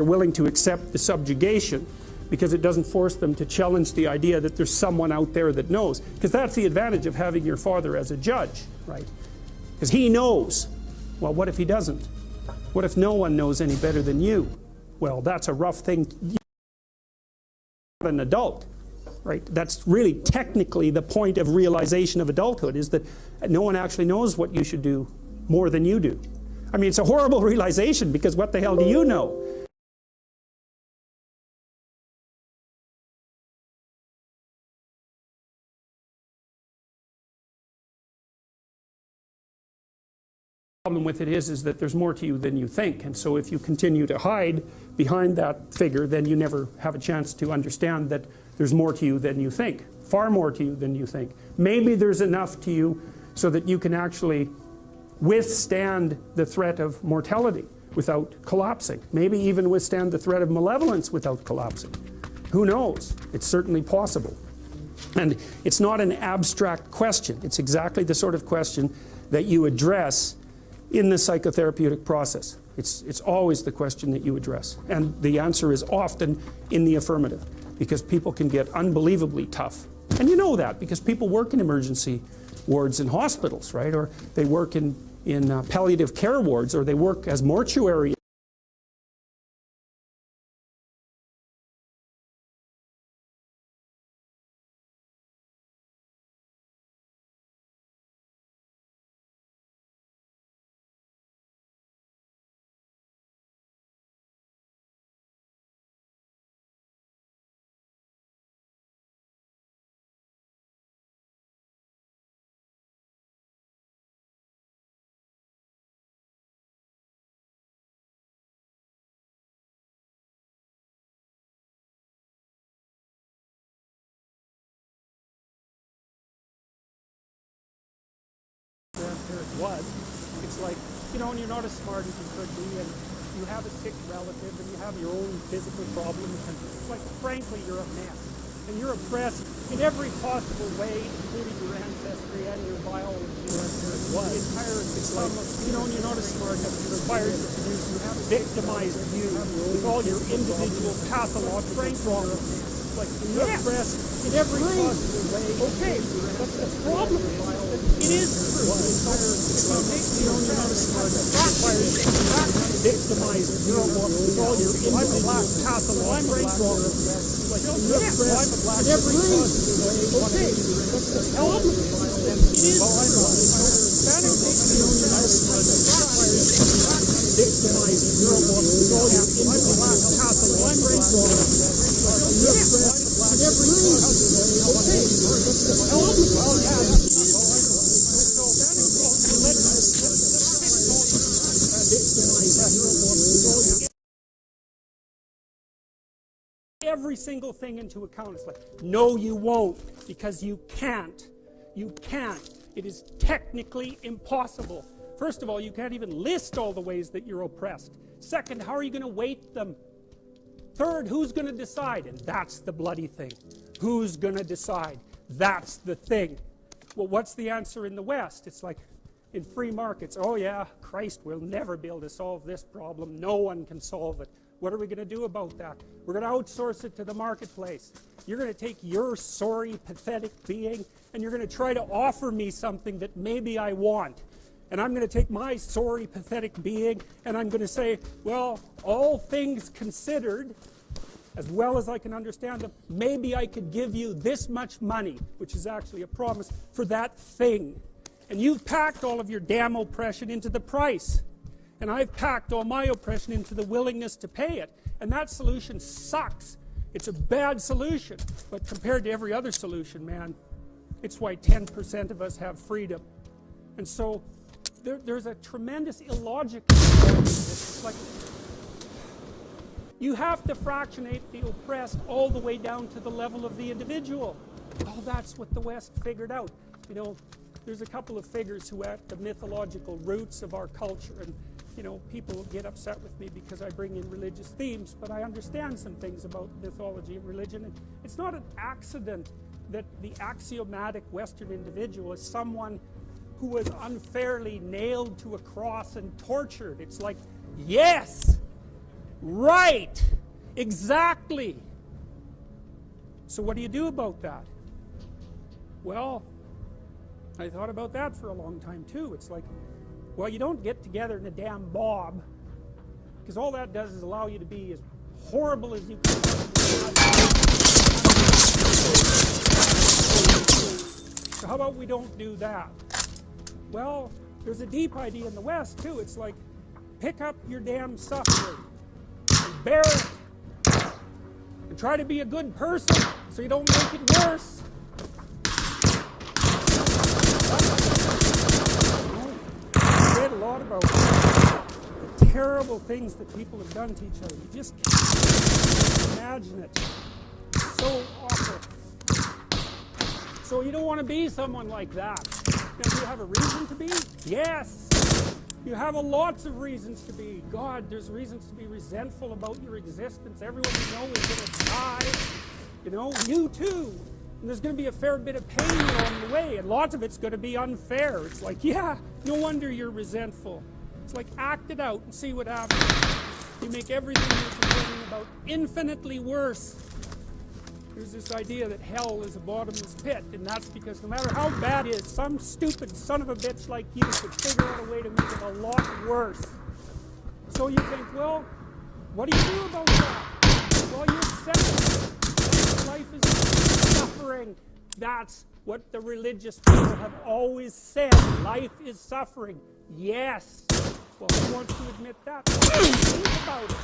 They're willing to accept the subjugation because it doesn't force them to challenge the idea that there's someone out there that knows. Because that's the advantage of having your father as a judge, right? Because he knows. Well, what if he doesn't? What if no one knows any better than you? Well, that's a rough thing. You're not an adult, right? That's really technically the point of realization of adulthood, is that no one actually knows what you should do more than you do. I mean, it's a horrible realization, because what the hell do you know? The problem with it is that there's more to you than you think, and so if you continue to hide behind that figure, then you never have a chance to understand that there's more to you than you think, far more to you than you think. Maybe there's enough to you so that you can actually withstand the threat of mortality without collapsing. Maybe even withstand the threat of malevolence without collapsing. Who knows? It's certainly possible. And it's not an abstract question. It's exactly the sort of question that you address in the psychotherapeutic process. It's always the question that you address. And the answer is often in the affirmative, because people can get unbelievably tough. And you know that because people work in emergency wards in hospitals, right? Or they work in palliative care wards, or they work as mortuary. Was. It's like, you know, and you're not as smart as you could be, and you have a sick relative, and you have your own physical problems, and it's like, frankly, you're a mess. And you're oppressed in every possible way, including your ancestry and your biology. The entire, it's like, you know, and you're not as smart as you're required to produce. You have victimized you with all your individual pathological problems. Like, you're oppressed in every possible way. Okay, but the problem is, it is true. Victimized with all your individual pathological problems. Like, you're oppressed in every possible way. Okay, but the problem is, it is true. Victimized with all your individual pathological problems. Every single thing into account. It's like, no, you won't, because you can't. You can't. It is technically impossible. First of all, you can't even list all the ways that you're oppressed. Second, how are you going to weight them? Third, who's going to decide? And that's the bloody thing. Who's going to decide? That's the thing. Well, what's the answer in the West? It's like, in free markets, oh yeah, Christ will never be able to solve this problem. No one can solve it. What are we going to do about that? We're going to outsource it to the marketplace. You're going to take your sorry, pathetic being, and you're going to try to offer me something that maybe I want. And I'm going to take my sorry, pathetic being, and I'm going to say, well, all things considered, as well as I can understand them, maybe I could give you this much money, which is actually a promise, for that thing. And you've packed all of your damn oppression into the price. And I've packed all my oppression into the willingness to pay it. And that solution sucks. It's a bad solution. But compared to every other solution, man, it's why 10% of us have freedom. And so there's a tremendous illogic. It's like, you have to fractionate the oppressed all the way down to the level of the individual. Oh, that's what the West figured out. You know, there's a couple of figures who are at the mythological roots of our culture, and you know, people get upset with me because I bring in religious themes, but I understand some things about mythology and religion, and it's not an accident that the axiomatic Western individual is someone who was unfairly nailed to a cross and tortured. It's like, yes, Right. Exactly. So what do you do about that? Well, I thought about that for a long time too. It's like, well, you don't get together in a damn mob, because all that does is allow you to be as horrible as you can. So how about we don't do that? Well, there's a deep idea in the West too. It's like, pick up your damn suffering and bear it, and try to be a good person so you don't make it worse. I've read a lot about the terrible things that people have done to each other. You just can't imagine it. It's so awful. So you don't want to be someone like that. Now, do you have a reason to be? Yes. You have lots of reasons to be. God, there's reasons to be resentful about your existence. Everyone you know is going to die. You know, you too. And there's going to be a fair bit of pain along the way, and lots of it's going to be unfair. It's like, yeah, no wonder you're resentful. It's like, act it out and see what happens. You make everything you're complaining about infinitely worse. There's this idea that hell is a bottomless pit, and that's because no matter how bad it is, some stupid son of a bitch like you could figure out a way to make it a lot worse. So you think, well, what do you do about that? Well, you accept it. Life is suffering. That's what the religious people have always said. Life is suffering. Yes. Well, who wants to admit that? Well, think about it.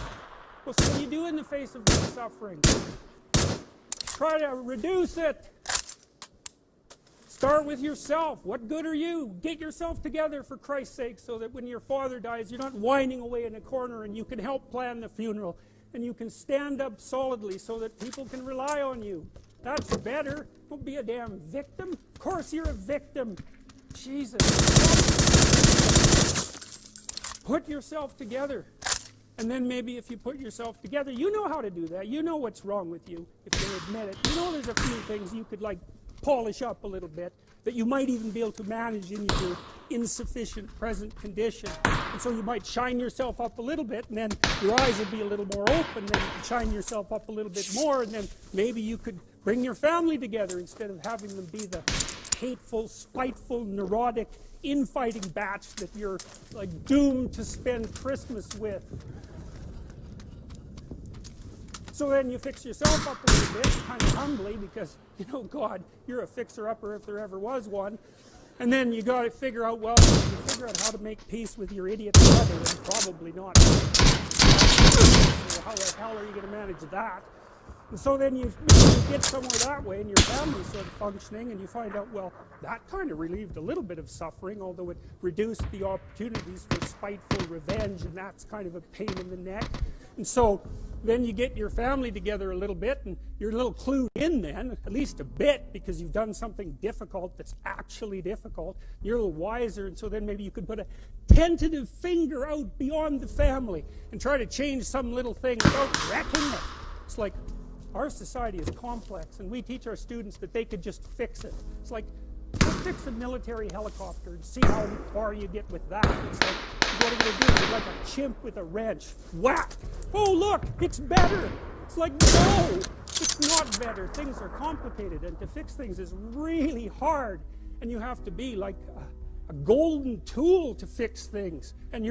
Well, so what do you do in the face of this suffering? Try to reduce it. Start with yourself. What good are you? Get yourself together, for Christ's sake, so that when your father dies, you're not whining away in a corner, and you can help plan the funeral, and you can stand up solidly so that people can rely on you. That's better. Don't be a damn victim. Of course you're a victim. Jesus. Put yourself together. And then maybe if you put yourself together, you know how to do that. You know what's wrong with you, if you admit it. You know there's a few things you could, like, polish up a little bit, that you might even be able to manage in your insufficient present condition. And so you might shine yourself up a little bit, and then your eyes would be a little more open, then you could shine yourself up a little bit more, and then maybe you could bring your family together instead of having them be the hateful, spiteful, neurotic, infighting batch that you're, like, doomed to spend Christmas with. So then you fix yourself up a little bit, kind of humbly, because, you know, God, you're a fixer-upper if there ever was one. And then you got to figure out, well, you figure out how to make peace with your idiot brother, and probably not. So how the hell are you going to manage that? And so then you get somewhere that way, and your family's sort of functioning, and you find out, well, that kind of relieved a little bit of suffering, although it reduced the opportunities for spiteful revenge, and that's kind of a pain in the neck. And so then you get your family together a little bit, and you're a little clued in then, at least a bit, because you've done something difficult that's actually difficult. You're a little wiser, and so then maybe you could put a tentative finger out beyond the family and try to change some little thing without wrecking it. It's like, our society is complex, and we teach our students that they could just fix it. It's like, fix a military helicopter and see how far you get with that. It's like, what are you going to do? You're like a chimp with a wrench. Whack! Oh, look, it's better. It's like, no, it's not better. Things are complicated, and to fix things is really hard. And you have to be like a golden tool to fix things. And you're